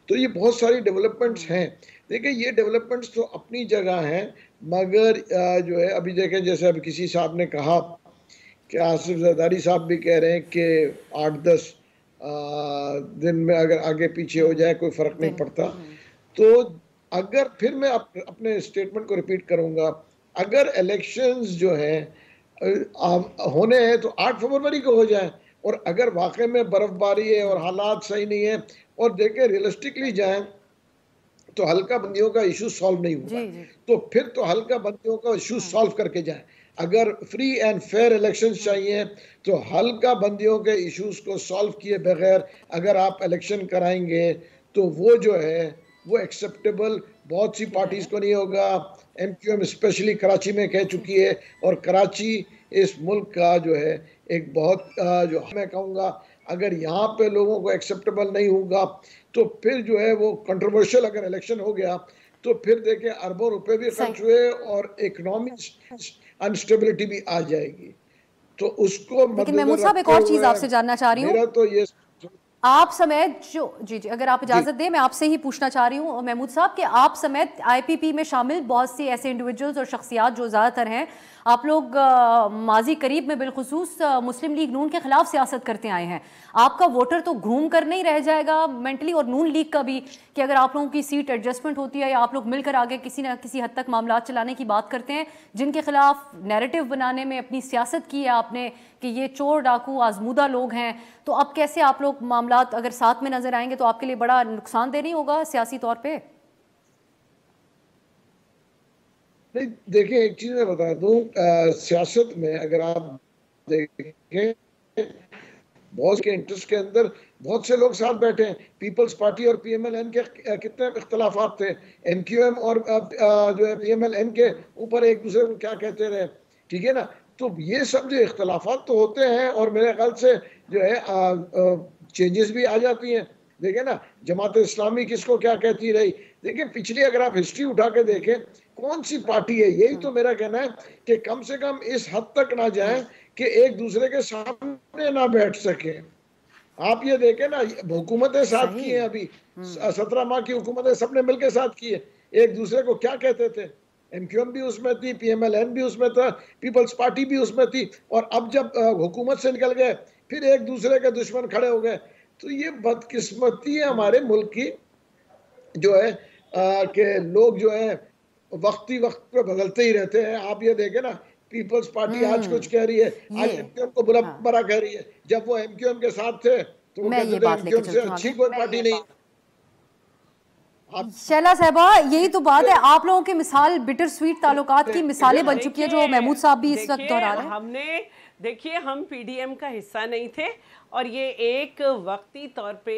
तो ये बहुत सारी डेवलपमेंट्स हैं। देखिए ये डेवलपमेंट्स तो अपनी जगह हैं, मगर जो है अभी देखें, जैसे अभी किसी साहब ने कहा कि आसिफ जरदारी साहब भी कह रहे हैं कि 8-10 दिन में अगर आगे पीछे हो जाए कोई फ़र्क नहीं पड़ता। तो अगर फिर मैं अपने स्टेटमेंट को रिपीट करूँगा, अगर इलेक्शंस जो हैं होने हैं तो 8 फरवरी को हो जाए, और अगर वाकई में बर्फबारी है और हालात सही नहीं है, और देखें रियलिस्टिकली जाएं तो हल्का बंदियों का इशू सॉल्व नहीं हुआ, तो फिर तो हल्का बंदियों का इशू सॉल्व करके जाएं। अगर फ्री एंड फेयर इलेक्शंस चाहिए तो हल्का बंदियों के इश्यूज को सॉल्व किए बगैर अगर आप इलेक्शन कराएंगे तो वो जो है वो एक्सेप्टेबल बहुत सी पार्टीज को नहीं होगा। MQM स्पेशली कराची में कह चुकी है, और कराची इस मुल्क का जो है एक बहुत जो मैं कहूँगा, अगर यहाँ पे लोगों को एक्सेप्टेबल नहीं होगा तो फिर जो है वो कंट्रोवर्शियल अगर इलेक्शन हो गया तो फिर देखें अरबों रुपए भी खर्च हुए और इकोनॉमिक अनस्टेबिलिटी भी आ जाएगी। तो उसको लेकिन महमूद साहब एक और चीज आपसे जानना चाह रही हूँ, मेरा तो ये आप समेत जो जी अगर आप इजाजत दें मैं आपसे ही पूछना चाह रही हूँ महमूद साहब कि आप समेत IPP में शामिल बहुत सी ऐसे इंडिविजुअल्स और शख्सियात जो ज़्यादातर हैं, आप लोग माजी करीब में बिलखुसूस मुस्लिम लीग नून के खिलाफ सियासत करते आए हैं। आपका वोटर तो घूम कर नहीं रह जाएगा मेंटली, और नून लीग का भी, कि अगर आप लोगों की सीट एडजस्टमेंट होती है या आप लोग मिलकर आगे किसी न किसी हद तक मामला चलाने की बात करते हैं, जिनके खिलाफ नैरेटिव बनाने में अपनी सियासत की है आपने कि ये चोर डाकू आजमूदा लोग हैं, तो अब कैसे आप लोग मामला अगर साथ में नजर आएंगे तो आपके लिए बड़ा नुकसानदेह नहीं होगा सियासी तौर पे? नहीं, देखिए एक चीज मैं बता दूं, सियासत में अगर आप देखें बहुत के इंटरेस्ट के अंदर बहुत से लोग साथ बैठे हैं। पीपल्स पार्टी और पीएमएलएन के कितने इख्तलाफात थे, एमक्यूएम और जो है पीएमएलएन के ऊपर एक दूसरे को क्या कहते रहे, ठीक है ना। तो ये सब जो इख्तलाफात तो होते हैं और मेरे ख्याल से जो है चेंजेस भी आ जाती हैं। देखें ना, जमात इस्लामी किसको क्या कहती रही, देखिए पिछली अगर आप हिस्ट्री उठा के देखें कौन सी पार्टी है, यही तो मेरा कहना है कि कम से कम इस हद तक ना जाए कि एक दूसरे के सामने ना बैठ सके। आप ये देखें ना, हुकूमतें साथ की हैं, अभी 17 माह की हुकूमतें सबने मिलकर साथ की है, एक दूसरे को क्या कहते थे, एमक्यूएम भी उसमें थी, पीएमएलएन भी उसमें था, पीपल्स पार्टी भी उसमें थी, और अब जब हुकूमत से निकल गए फिर एक दूसरे के दुश्मन खड़े हो गए। तो ये बदकिस्मती है हमारे मुल्क की जो है कि लोग जो है वक्ती वक्त पे बदलते ही रहते हैं। आप ये देखें ना, पीपल्स पार्टी आज कुछ कह रही है, आज एमक्यूएम को बुरा भला कह रही है, जब वो एमक्यूएम के साथ थे तो वो कहते थे एमक्यूएम से अच्छी कोई पार्टी नहीं। शैला साहबा, यही तो बात है, आप लोगों की मिसाल बिटर स्वीट ताल्लुकात की मिसालें बन चुकी है जो महमूद साहब भी इस वक्त दोहरा रहे हैं। हमने देखिए, हम पीडीएम का हिस्सा नहीं थे और ये एक वक्ती तौर पे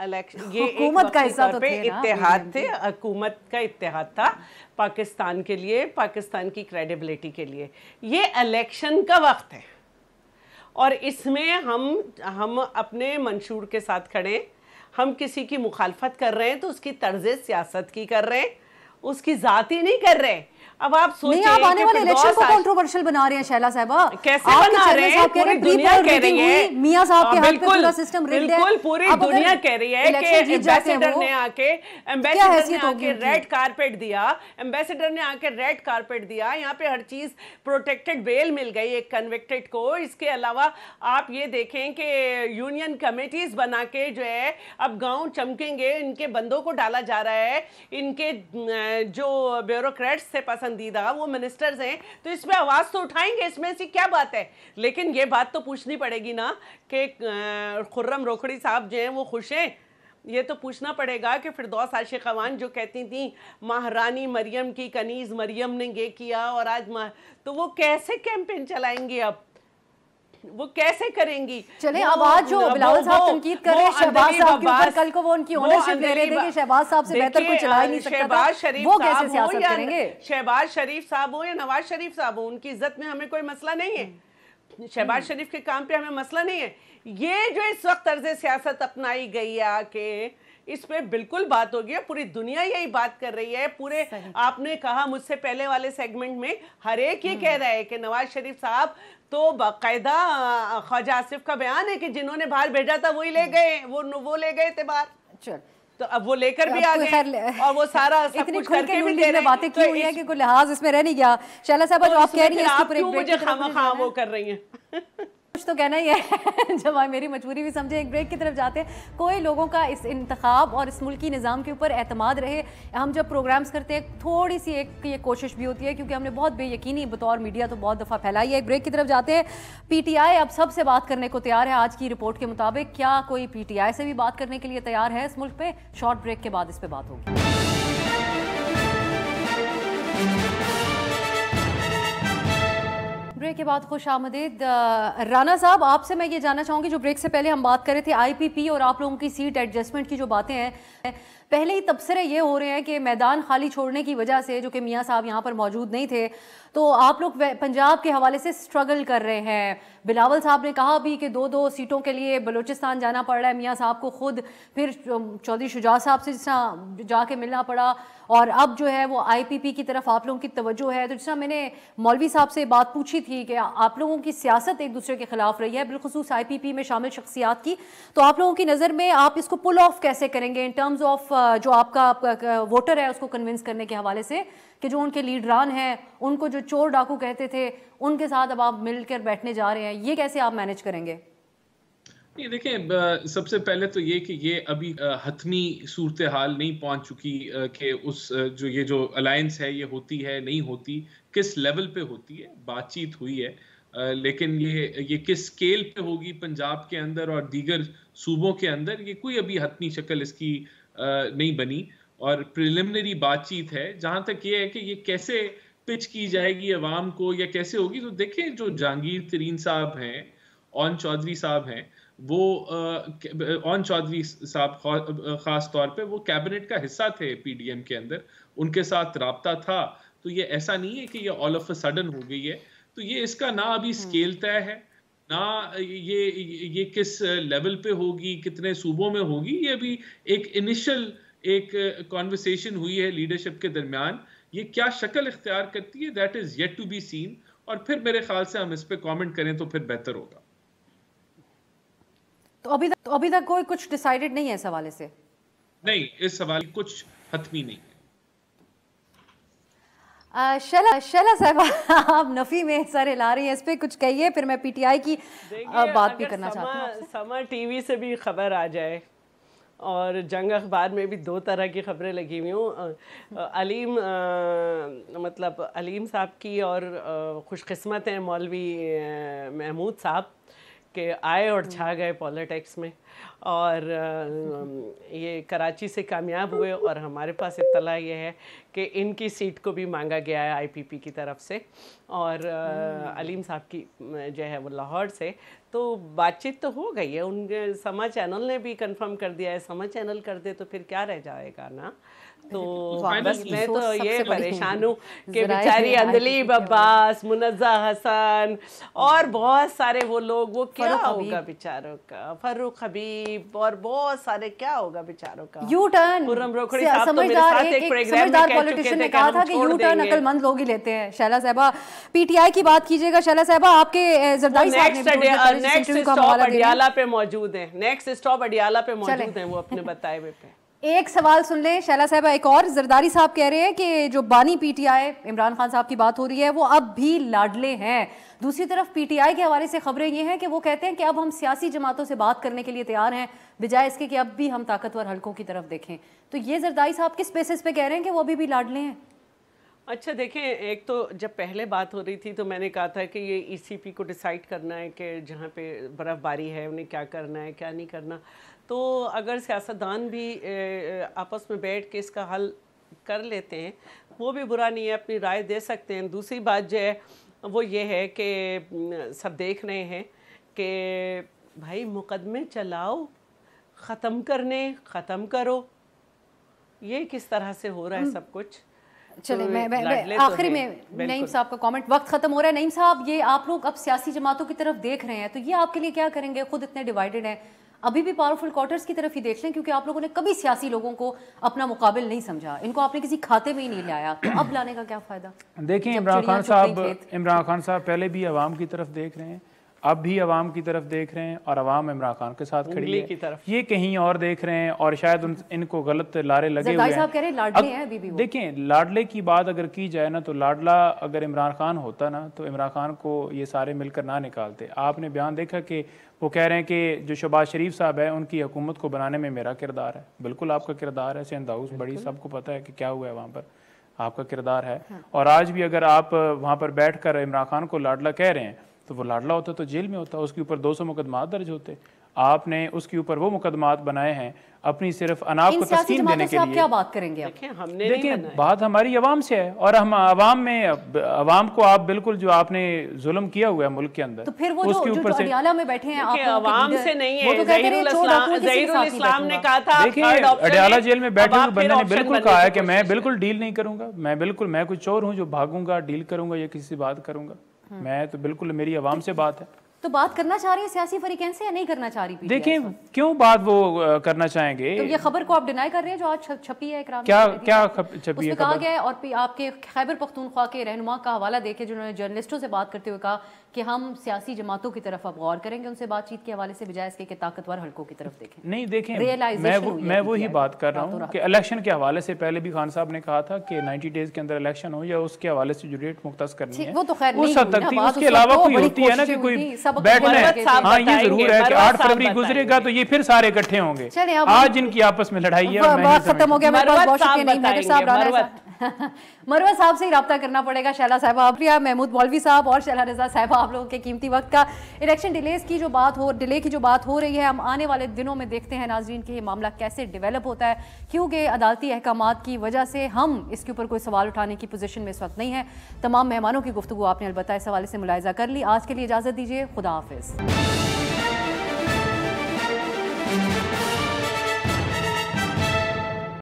इलेक्शन, ये हुकूमत का हिस्सा तो थे, इत्तेहाद थे, हुकूमत का इत्तेहाद था पाकिस्तान के लिए, पाकिस्तान की क्रेडिबिलिटी के लिए। ये इलेक्शन का वक्त है और इसमें हम अपने मंशूर के साथ खड़े, हम किसी की मुखालफत कर रहे हैं तो उसकी तर्ज़े सियासत की कर रहे हैं, उसकी जाती नहीं कर रहे। अब आप सोचिए, आप आने वाले इलेक्शन को कंट्रोवर्शियल बना रहे हैं शैला साहबा, कैसे बना रहे हैं? पूरी दुनिया कह रही है, मियां साहब के हाथ पे पूरा सिस्टम रिग्ड है। बिल्कुल पूरी दुनिया कह रही है कि एम्बेसडर ने आके रेड कारपेट दिया, एम्बेसडर ने आके रेड कारपेट दिया, यहाँ पे हर चीज प्रोटेक्टेड बेल मिल गई एक कन्विक्टेड को। इसके अलावा आप ये देखें कि यूनियन कमेटीज बना के जो है अब गाँव चमकेंगे, इनके बंदों को डाला जा रहा है, इनके जो ब्यूरोक्रेट्स थे पसंदीदा वो मिनिस्टर्स हैं, तो इसमें आवाज़ तो उठाएंगे, इसमें ऐसी क्या बात है। लेकिन ये बात तो पूछनी पड़ेगी ना कि खुर्रम रोखड़ी साहब जो हैं वो खुश हैं। ये तो पूछना पड़ेगा कि फिरदौस आशिक अवान जो कहती थी महारानी मरियम की कनीज़ मरियम ने ये किया और आज तो वो कैसे कैंपेन चलाएंगी, अब वो कैसे करेंगी। चले अब आज जो बिलावल साहब तनकीद कर रहे हैं शहबाज साहब के ऊपर, कल को वो उनकी ओनरशिप ले रहे थे कि शहबाज साहब से बेहतर कोई चला ही नहीं सकता था, वो कैसे सियासत करेंगे। शहबाज शरीफ साहब हो या नवाज शरीफ साहब हो, उनकी इज्जत में हमें कोई मसला नहीं है, शहबाज शरीफ के काम पे हमें मसला नहीं है। ये जो इस वक्त तर्ज सियासत अपनाई गई है कि इस पे बिल्कुल बात होगी, पूरी दुनिया यही बात कर रही है। पूरे आपने कहा मुझसे पहले वाले सेगमेंट में हर एक ये कह रहा है कि नवाज शरीफ साहब तो बाकायदा ख्वाजा आसिफ का बयान है कि जिन्होंने बाहर भेजा था वही ले गए, वो ले गए थे बाहर। चल तो अब वो लेकर भी आ गए और वो सारा सब कुछ करके भी दे रहे हैं। बातें की हुई है कि कोई लिहाज इसमें रह नहीं गया। शैला साहब जो आप कह रही हैं, आप क्यों मुझे खामखा वो कर रही हैं? कुछ तो कहना ही है जब मेरी मजबूरी भी समझे। एक ब्रेक की तरफ जाते हैं। कोई लोगों का इस इंतखाब और इस मुल्की निज़ाम के ऊपर एतमाद रहे। हम जब प्रोग्राम्स करते हैं थोड़ी सी एक ये कोशिश भी होती है, क्योंकि हमने बहुत बेयकीनी बतौर मीडिया तो बहुत दफ़ा फैलाई है। एक ब्रेक की तरफ जाते हैं। पीटीआई अब सबसे बात करने को तैयार है। आज की रिपोर्ट के मुताबिक क्या कोई पीटीआई से भी बात करने के लिए तैयार है इस मुल्क पे? शॉर्ट ब्रेक के बाद इस पर बात होगी। ब्रेक के बाद खुश आमदीद। राना साहब, आपसे मैं ये जानना चाहूँगी, जो ब्रेक से पहले हम बात कर रहे थे आईपीपी और आप लोगों की सीट एडजस्टमेंट की जो बातें हैं, पहले ही तबसरे ये हो रहे हैं कि मैदान खाली छोड़ने की वजह से, जो कि मियाँ साहब यहाँ पर मौजूद नहीं थे, तो आप लोग पंजाब के हवाले से स्ट्रगल कर रहे हैं। बिलावल साहब ने कहा भी कि 2-2 सीटों के लिए बलूचिस्तान जाना पड़ रहा है मियाँ साहब को खुद, फिर चौधरी शुजा साहब से जिस तरह जाके मिलना पड़ा, और अब जो है वो आईपीपी की तरफ आप लोगों की तवज्जो है। तो जिस तरह मैंने मौलवी साहब से बात पूछी थी कि आप लोगों की सियासत एक दूसरे के खिलाफ रही है, बिलखुसूस आईपीपी में शामिल शख्सियात की, तो आप लोगों की नज़र में आप इसको पुल ऑफ कैसे करेंगे इन टर्म्स ऑफ जो आपका वोटर है उसको कन्विंस करने के हवाले से, कि जो उनके लीडरान हैं उनको जो चोर डाकू कहते थे उनके साथ अब आप मिलकर बैठने जा रहे हैं, ये कैसे आप मैनेज करेंगे? ये देखें, सबसे पहले तो ये कि ये अभी हतमी सूरत हाल नहीं पहुंच चुकी कि उस जो अलायंस है ये होती है नहीं होती, किस लेवल पे होती है, बातचीत हुई है, लेकिन ये किस स्केल पे होगी पंजाब के अंदर और दीगर सूबों के अंदर, ये कोई अभी हतमी शक्ल इसकी नहीं बनी। और प्रिलिमिनरी बातचीत है। जहां तक ये है कि ये कैसे पिच की जाएगी अवाम को या कैसे होगी, तो देखें जो जहांगीर तरीन साहब हैं, ओन चौधरी साहब हैं, वो ओन चौधरी साहब खास तौर पे वो कैबिनेट का हिस्सा थे पीडीएम के अंदर, उनके साथ राब्ता था। तो ये ऐसा नहीं है कि ये ऑल ऑफ अ सडन हो गई है। तो ये इसका ना अभी स्केल तय है, ना ये किस लेवल पे होगी, कितने सूबों में होगी, ये अभी एक इनिशियल एक कॉन्वर्सेशन हुई है लीडरशिप के दरमियान। ये क्या शक्ल इख्तियार करती है, that is yet to be seen, और फिर मेरे ख्याल से हम इस पे कमेंट करें तो फिर बेहतर होगा। तो अभी तक कोई कुछ डिसाइडेड नहीं है इस हवाले से? नहीं, इस हवाले कुछ हतमी नहीं। शैला साहब, आप नफी में सर हिला रही हैं, इस पे कुछ कहिए, फिर मैं पीटीआई की बात भी करना चाहती हूँ। समा टीवी से भी खबर आ जाए और जंग अखबार में भी 2 तरह की खबरें लगी हुई हूँ। अलीम साहब की, और खुशकिस्मत हैं मौलवी महमूद साहब के आए और छा गए पॉलिटिक्स में, और ये कराची से कामयाब हुए, और हमारे पास इत्तला ये है कि इनकी सीट को भी मांगा गया है आईपीपी की तरफ से, और अलीम साहब की जो है वो लाहौर से। तो बातचीत तो हो गई है, उनके समा चैनल ने भी कंफर्म कर दिया है। समा चैनल कर दे तो फिर क्या रह जाएगा ना। तो बस मैं तो ये परेशान हूँ कि बेचारी अंदलीब अब्बास, मुनज़्ज़ा हसन और बहुत सारे वो लोग, वो क्या होगा बेचारों का, फर्रुख हबीब और बहुत सारे, क्या होगा बेचारों का। यू टर्न, खुर्रम रोखड़ी साहब तो मेरे साथ एक प्रोग्राम में कह चुके थे ने कहा था कि यू टर्न अक्लमंद लोग ही लेते हैं। शैला साहबा, पीटीआई की बात कीजिएगा। शैला साहबा, आपके जरदारी साहब नेक्स्ट स्टॉप अडियाला पे मौजूद है, नेक्स्ट स्टॉप अडियाला पे मौजूद है, वो अपने बताए हुए पे। एक सवाल सुन लें शैला साहबा, एक और। जरदारी साहब कह रहे हैं कि जो बानी पीटीआई इमरान खान साहब की बात हो रही है वो अब भी लाडले हैं। दूसरी तरफ पीटीआई के हवाले से खबरें ये हैं कि वो कहते हैं कि अब हम सियासी जमातों से बात करने के लिए तैयार हैं, बजाय इसके कि अब भी हम ताकतवर हलकों की तरफ देखें। तो ये जरदारी साहब किस बेसिस पे कह रहे हैं कि वो अभी भी लाडले हैं? अच्छा देखें, एक तो जब पहले बात हो रही थी तो मैंने कहा था कि ये ईसीपी को डिसाइड करना है कि जहाँ पे बर्फ़बारी है उन्हें क्या करना है, क्या नहीं करना। तो अगर सियासतदान भी आपस में बैठ के इसका हल कर लेते हैं, वो भी बुरा नहीं है, अपनी राय दे सकते हैं। दूसरी बात जो है वो ये है कि सब देख रहे हैं कि भाई मुकदमे चलाओ, ख़त्म करो, ये किस तरह से हो रहा है सब कुछ। चले मैं आखिरी में नईम साहब का कमेंट, वक्त खत्म हो रहा है। नईम साहब, ये आप लोग अब सियासी जमातों की तरफ देख रहे हैं, तो ये आपके लिए क्या करेंगे? खुद इतने डिवाइडेड हैं, अभी भी पावरफुल क्वार्टर्स की तरफ ही देख लें, क्योंकि आप लोगों ने कभी सियासी लोगों को अपना मुकाबिल नहीं समझा, इनको आपने किसी खाते में ही नहीं लाया, तो अब लाने का क्या फायदा? देखिए, इमरान खान साहब पहले भी अवाम की तरफ देख रहे हैं, अब भी अवाम की तरफ देख रहे हैं, और अवाम इमरान खान के साथ खड़ी है, ये कहीं और देख रहे हैं, और शायद इनको गलत लारे लगे हुए हैं। कह रहे हैं लाडले हैं अभी भी वो। देखें, लाडले की बात अगर की जाए ना, तो लाडला अगर इमरान खान होता ना, तो इमरान खान को ये सारे मिलकर ना निकालते। आपने बयान देखा कि वो कह रहे हैं कि जो शहबाज शरीफ साहब है उनकी हुकूमत को बनाने में मेरा किरदार है। बिल्कुल आपका किरदार है, सिंध हाउस बड़ी, सबको पता है कि क्या हुआ है वहाँ पर, आपका किरदार है। और आज भी अगर आप वहाँ पर बैठ कर इमरान खान को लाडला कह रहे हैं, तो वो लाडला होता तो जेल में होता, उसके ऊपर 200 मुकदमात दर्ज होते। आपने उसके ऊपर वो मुकदमात बनाए हैं अपनी सिर्फ अनाब को तस्कीन देने के लिए। क्या बात करेंगे? देखिए, बात हमारी अवाम से है, और हम अवाम में, अवाम को आप बिल्कुल जो आपने जुल्म किया हुआ है मुल्क के अंदर, तो फिर वो उसके ऊपर से अडियाला में बैठे हैं, आप अवाम से नहीं है, ज़हीरुल इस्लाम ने कहा था। देखिए, अडियाला जेल में बैठे हुए बंदे ने बिल्कुल कहा है कि मैं बिल्कुल डील नहीं करूंगा, मैं कोई चोर हूँ जो भागूंगा, डील करूंगा या किसी से बात करूंगा। मैं तो बिल्कुल, मेरी अवाम से बात है। तो बात करना चाह रही है सियासी फरीकैन से या नहीं करना चाह रही? देखिए, क्यों बात वो करना चाहेंगे? तो ये खबर को आप डिनाई कर रहे हैं जो आज छपी है इकराम? क्या छपी है? कहा गया है, और आपके खैबर पख्तूनख्वा के रहनुमा का हवाला देके जिन्होंने जर्नलिस्टों से बात करते हुए कहा कि हम सियासी जमातों की तरफ अब गौर करेंगे उनसे बातचीत के हवाले से, बजाय इसके कि ताकतवर हलकों की तरफ देखें। नहीं, देखें, मैं वही बात कर रहा हूँ कि इलेक्शन के हवाले से पहले भी खान साहब ने कहा था कि 90 डेज के अंदर इलेक्शन हो, या उसके हवाले से जो डेट मुख्तस करनी है वो तो खैर उस हद तक थी। उसके अलावा कोई होती है ना कि कोई बैठना है। हाँ, ये जरूर है कि 8 फरवरी गुजरेगा तो ये फिर सारे इकट्ठे होंगे। आज इनकी आपस में लड़ाई है, खत्म हो गया। मरवा साहब से ही रब्ता करना पड़ेगा। शैला साहबा, प्रिया महमूद मौलवी साहब और शैला रजा साहबा, आप लोगों के कीमती वक्त का। इलेक्शन डिले की जो बात हो रही है, हम आने वाले दिनों में देखते हैं नाजरीन कि ये मामला कैसे डेवलप होता है, क्योंकि अदालती अहकामात की वजह से हम इसके ऊपर कोई सवाल उठाने की पोजीशन में इस वक्त नहीं है। तमाम मेहमानों की गुफ्तगू आपने अलबत्ता इस हवाले से मुलाहिजा कर ली। आज के लिए इजाज़त दीजिए, खुदा हाफिज़।